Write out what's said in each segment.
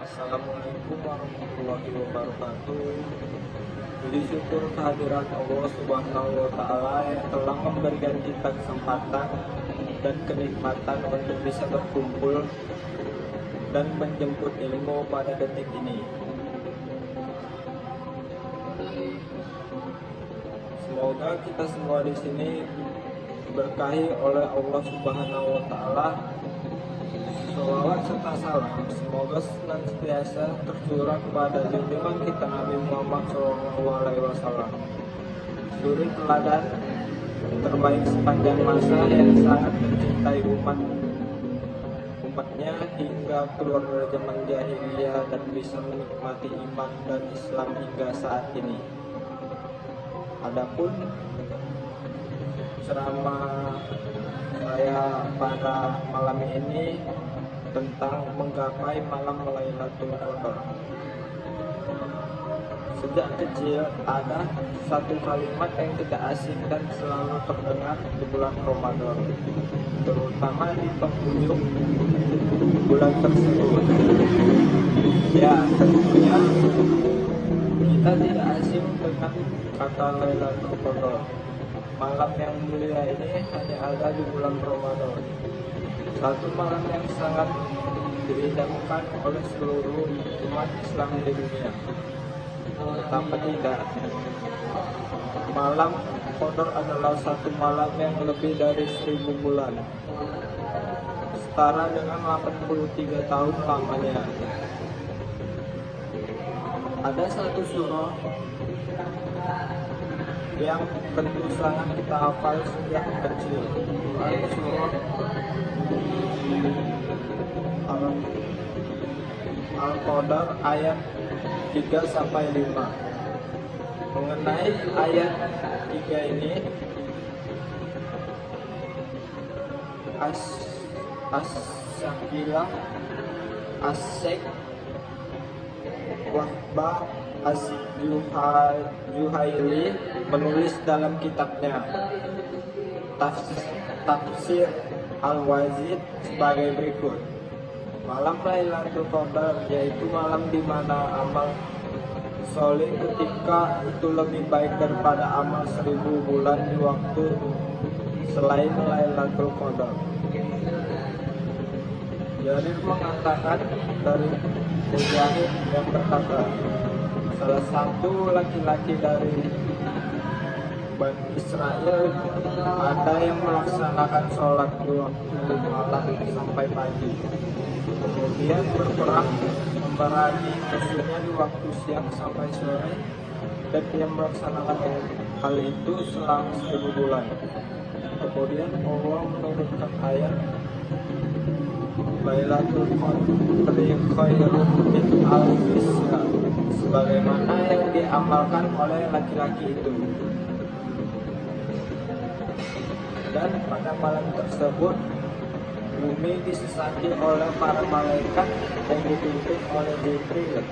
Assalamualaikum warahmatullahi wabarakatuh. Puji syukur kehadiran Allah Subhanahu wa Ta'ala yang telah memberikan kita kesempatan dan kenikmatan untuk bisa berkumpul dan menjemput ilmu pada detik ini. Semoga kita semua di sini diberkahi oleh Allah Subhanahu wa Ta'ala. Salawat serta salam semoga senantiasa tercurah kepada junjungan kita Nabi Muhammad SAW, suri teladan terbaik sepanjang masa yang sangat mencintai umatnya hingga keluar dari zaman jahiliyah dan bisa menikmati iman dan Islam hingga saat ini. Adapun ceramah saya pada malam ini tentang menggapai malam Lailatul Qadar. Sejak kecil ada satu kalimat yang tidak asing dan selalu terdengar di bulan Ramadan, terutama di penghujung bulan tersebut. Ya, tentunya kita tidak asing dengan kata Lailatul Qadar. Malam yang mulia ini hanya ada di bulan Ramadan. Satu malam yang sangat diidamkan oleh seluruh umat Islam di dunia. Betapa tidak, malam Qadar adalah satu malam yang lebih dari 1000 bulan, setara dengan 83 tahun lamanya. Ada satu surah yang tentu sangat kita hafal sejak kecil, surah Al-Qadar ayat 3-5. Mengenai ayat 3 ini, As-Sakilah As-Syekh Wahbah Az-Juhaili menulis dalam kitabnya Tafsir Al-Wazid sebagai berikut. Malam Lailatul Qadar yaitu malam di mana amal soleh ketika itu lebih baik daripada amal 1000 bulan di waktu selain Lailatul Qadar. Jarir mengatakan dari Mujahid yang berkata, salah satu laki-laki dari Bani Israel ada yang melaksanakan sholat di waktu malam sampai pagi, kemudian berperang memerangi musuhnya di waktu siang sampai sore, dan dia melaksanakan hal itu selama 1000 bulan. Kemudian Allah menurunkan ayat Lailatul Qadri khairun min alfi syahr, sebagaimana yang diamalkan oleh laki-laki itu. Dan pada malam tersebut bumi disesaki oleh para malaikat yang dipimpin oleh Jibril.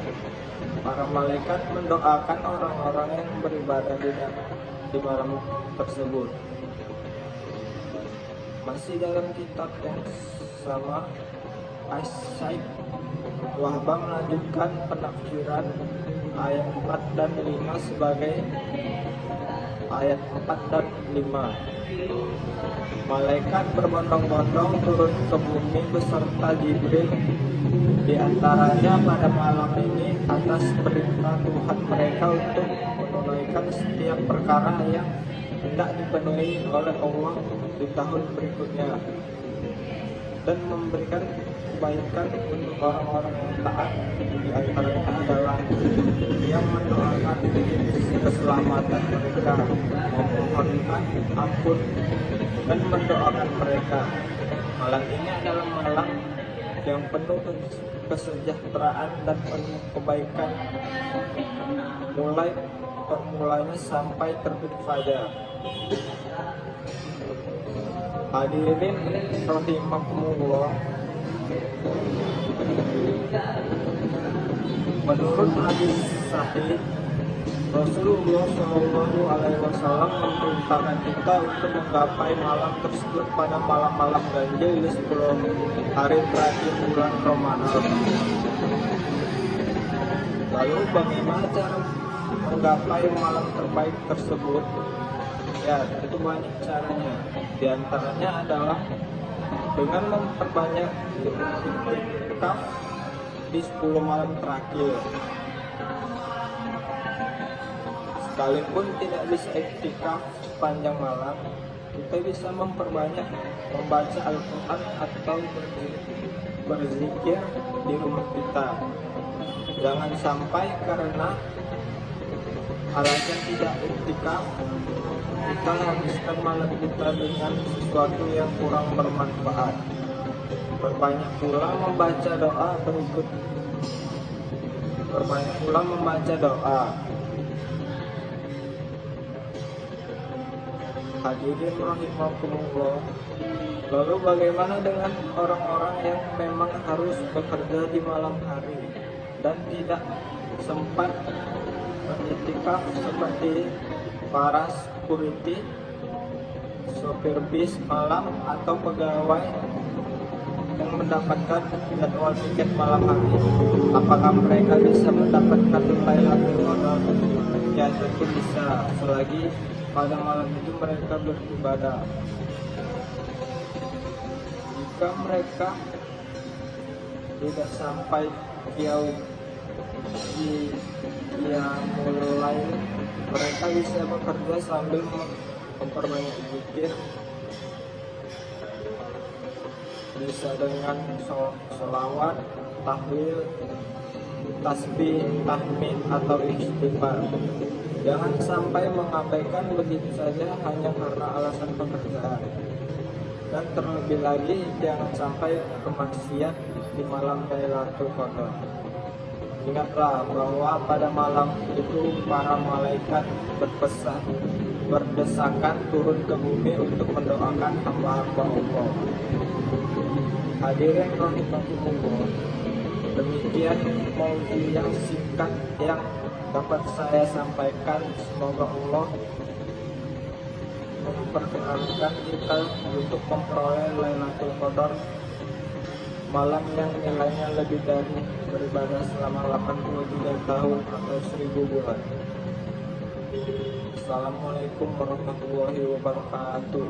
Para malaikat mendoakan orang-orang yang beribadah di malam tersebut. Masih dalam kitab yang sama, As-Syekh Wahbah melanjutkan penafsiran ayat 4 dan 5 sebagai ayat 4 dan 5. Malaikat berbondong-bondong turun ke bumi beserta Jibril, di antaranya pada malam ini atas perintah Tuhan mereka untuk menunaikan setiap perkara yang hendak dipenuhi oleh Allah di tahun berikutnya dan memberikan kebaikan untuk orang-orang yang taat. Di antaranya adalah yang mendoakan keselamatan mereka, memohonkan ampun dan mendoakan mereka. Malam ini adalah malam yang penuh kesejahteraan dan penuh kebaikan, mulai permulanya sampai terbit fajar. Hadirin rahimakumullah, menurut hadis sahih Rasulullah Shallallahu Alaihi Wasallam memerintahkan kita untuk menggapai malam tersebut pada malam-malam ganjil di 10 hari terakhir bulan Ramadan. Lalu bagaimana cara menggapai malam terbaik tersebut? Ya, itu banyak caranya. Di antaranya adalah dengan memperbanyak iktikaf di 10 malam terakhir. Sekalipun tidak bisa iktikaf sepanjang malam, kita bisa memperbanyak membaca Al-Quran atau berzikir di rumah kita. Jangan sampai karena alasan tidak iktikaf kita habiskan malam kita dengan sesuatu yang kurang bermanfaat. Perbanyak pula membaca doa berikut. Perbanyak pula membaca doa. Hadirin rahimakumullah. Lalu bagaimana dengan orang-orang yang memang harus bekerja di malam hari dan tidak sempat beriktikaf seperti para security, sopir bis malam atau pegawai yang mendapatkan jadwal tiket malam hari? Apakah mereka bisa mendapatkan Lailatul Qadar? Ya, tentu bisa, selagi pada malam itu mereka beribadah. Jika mereka tidak sampai jauh mulai, mereka bisa bekerja sambil memperbanyak zikir, bisa dengan sholawat, tahlil, tasbih, tahmid atau istighfar. Jangan sampai mengabaikan begitu saja hanya karena alasan pekerjaan. Dan terlebih lagi jangan sampai bermaksiat di malam Lailatul Qadar. Ingatlah bahwa pada malam itu para malaikat berdesakan turun ke bumi untuk mendoakan hamba-hamba Allah. Hadirin rahimakumullah, demikian maudhu yang singkat yang dapat saya sampaikan. Semoga Allah memperkenankan kita untuk memperoleh Lailatul Qadar, malam yang nilainya lebih dari beribadah selama 83 tahun atau 1000 bulan. Assalamualaikum warahmatullahi wabarakatuh.